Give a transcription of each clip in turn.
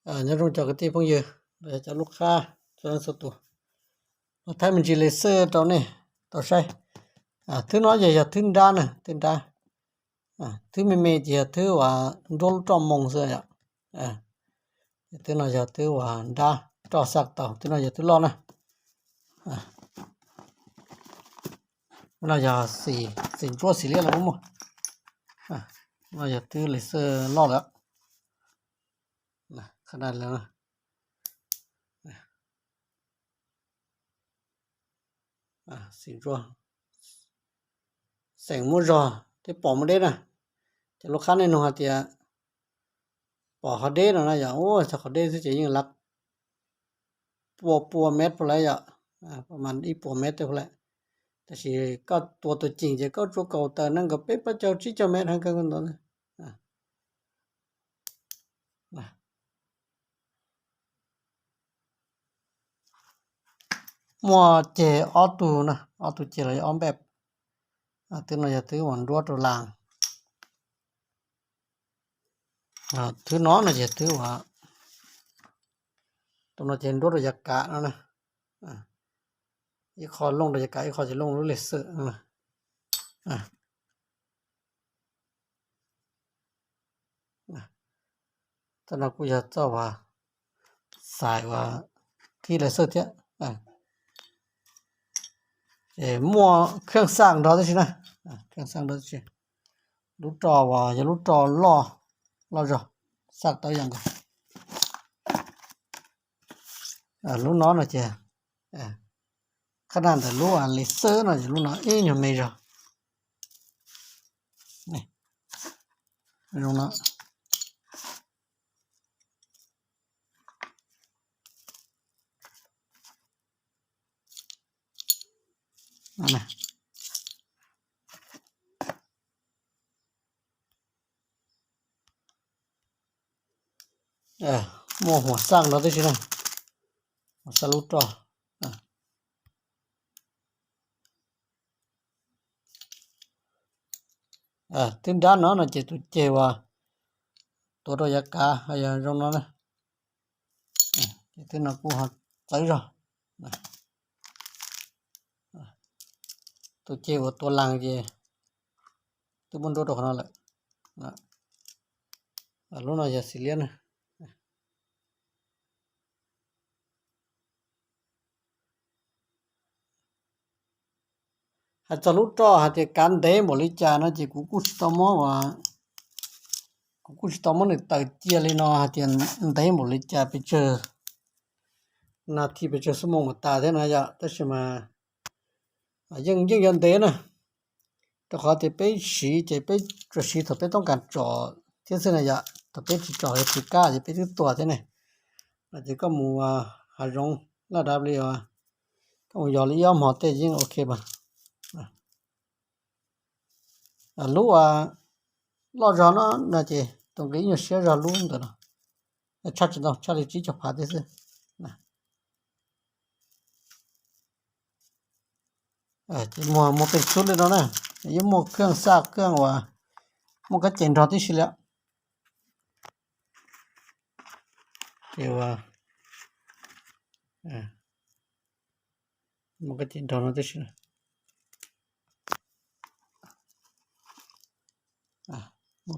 nhớ rung cho cái tí phong dư để cho lúc xa cho nó số tù nó thấy mình chỉ lấy sơ tao này tao sai thứ nói về thứ đa nè thứ đa thứ mê thì thứ và đôi trong mông xưa ạ thứ nói giờ thứ và đa cho sạc tao thứ nói giờ thứ lo nè nói giờ xì chua xì liên là đúng không nói giờ thứ lấy sơ lo đóขนาดแล้วนะสีรัวแสงมัวรอที่ปอมเด้นะจะลูกค้าในนหาเตียปอเขาเด้นะอย่าโอ้ถ้าเขาเด้สิจะยิ่งรักปัวเม็ดพอแล้วประมาณอีปัวเม็ดพอแล้วแต่สิก็ตัวจริงจะก็ตัวเก่าแต่นั่นก็เป็นพระเจ้าที่เจ้าเม็ดทั้งกันตอนนั้นมัวเจออตูนะออตูเจเลยออมแบบตึงเราจะถือวันรัวตัวลางถือน้องน่ะจะถือว่าตัวเราจะรัวระยะกะนะอีคอลงระยะกะอีคอจะลงรู้เลเซอร์นะตอนนั้นกูจะเจ้าว่าสายว่าที่เลเซอร์เที่ยมัวเครื่องสร้างดอสินะเครื่องสร้างดอสิรู้จอว่าอย่ารู้จอรอจอสักตัวอย่างก็รู้น้อยน่ะเจ้ขนาดแต่รู้เลเซอร์น่ะรู้น้อยอยู่ไม่จอนี่รู้น้อยนั่นน่ะมัวหัวสร้างเราได้สินะสรุปต่อถึงด้านนั้นจะตุเจว่าตัวระยะกาอย่างตรงนั้นนะถึงนักกูหัดใจรอตัวเจว่าตัวลังเจตัวบนตัวขนาดเลยรู้น่าจะสิเลียนหากจะรู้ต่อหากการเดมบริจานะจะกูสตอมว่ากูสตอมนี่ตัดเจียเลยเนาะหากเดมบริจาไปเจอนาทีไปเจอสมองตาเท่านั้นแต่ใช่ไหมยังเดนะแต่เขาจะไปสีจะไปจะสีถ้าไปต้องการจ่อที่เส้นน่ะถ้าไปจ่อให้ติก้าจะไปที่ตัวเท่านั้นอาจจะก็มัวหารงระดับเลยว่าก็ยอมหอเตยิ่งโอเคป่ะรู้ว่ารอจอนะน่าจะตรงนี้อยู่เสียรอลุ้นตัวนะชัดจังชัดเลยจีจะพาได้สิจะมัวเป็นชุดเลยนะยังมัวเครื่องซากเครื่องว่ามันก็เจนทอที่สิแล้วเดี๋ยวว่ามันก็เจนทอที่สิ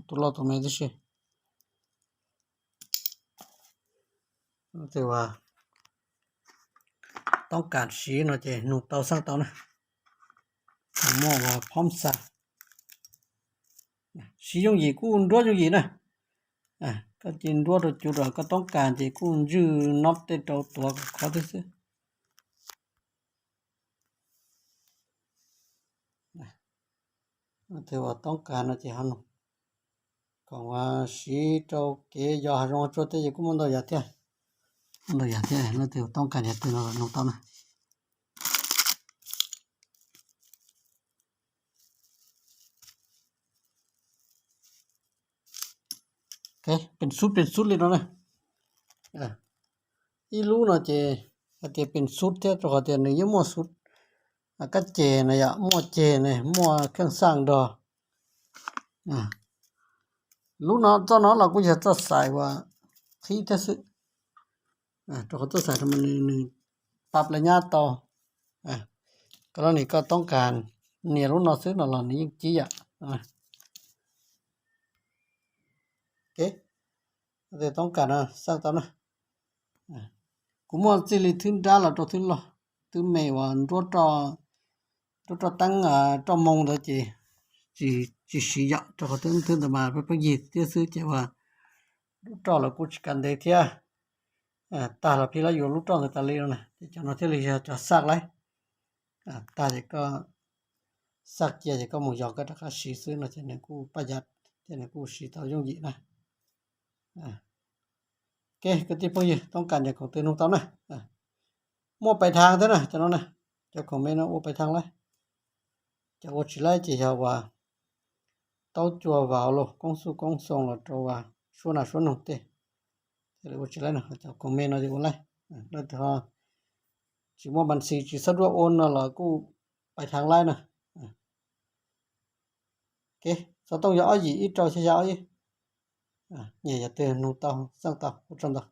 ตัวเราตัวไม่ได้สิแต่ว่าต้องการสีเนาะเจหนูเตาสร้างเตานะหม้อว่าพร้อมสักสียงยีกูรัวอยู่นะก็จินรัวตัวจุดก็ต้องการจะกูยื้อน็อตเตตัวเขาที่สิแต่ว่าต้องการนะเจฮันก็ว่าสีเจ้าเกยยาหงจุดที่กูมันต้องยัดเท่เราอยากที่เราเดี๋ยวต้องการยัดตัวน้องต้อมโอเคเป็นสุดเลยเนาะอีรู้เนาะเจจะเป็นสุดเท่าตัวเดียวนี่ยังมั่วสุดก็เจนะมั่วเจเนี่ยมั่วเครื่องสร้างดอรู้เนาะตอนนั้นเราก็จะใส่ว่าที่ที่สุด ตัวเขาตัวใส่ทำมัน1ปรับระยะต่อกรณีก็ต้องการเนี่ยรู้นอซื้อนอหลอนนี้จี้โอเคแต่ต้องการสักตอนนะกูมอสิลิทึนดาละตัวทึนละทึนไม่ว่าตัวตั้งตัวมงเลยจีสิยะตัวเขาทึนตมาไปยิดที่ซื้อเจว่าตัวละกูกันได้เที่ยตาละพี่ละอยู่ลูกตัวตาลีนะจะนอที่เลยจะสักเลยตาจะก็สักเจียจะก็หมูยอก็ถ้าสีซื้อนะจะเนี่ยกูประหยัดจะเนี่ยกูสีเท่ายุ่งยีนะโอเคก็ที่พวกยี่ต้องการอย่างของตื่นตอนนะมั่วไปทางเท่านะจะนั่นนะเจ้าของเมนูไปทางเลยจะโอชิไลจีจะว่าเต้าจัววาวโลกงสุกงทรงโลตัวว่าชวนชวนนุ่งเตะจะโอชิไลนะเจ้าของเมนูจะกูไลแล้วถ้าจิมั่วบัญชีจิสะดวกโอนน่ะกูไปทางไลนะโอเคสต้องอย่าอ้อยอีจอเสียอ้อยเนี่ยอย่าเตือนนูเต้าสั่งเต้าอุดจนเต้า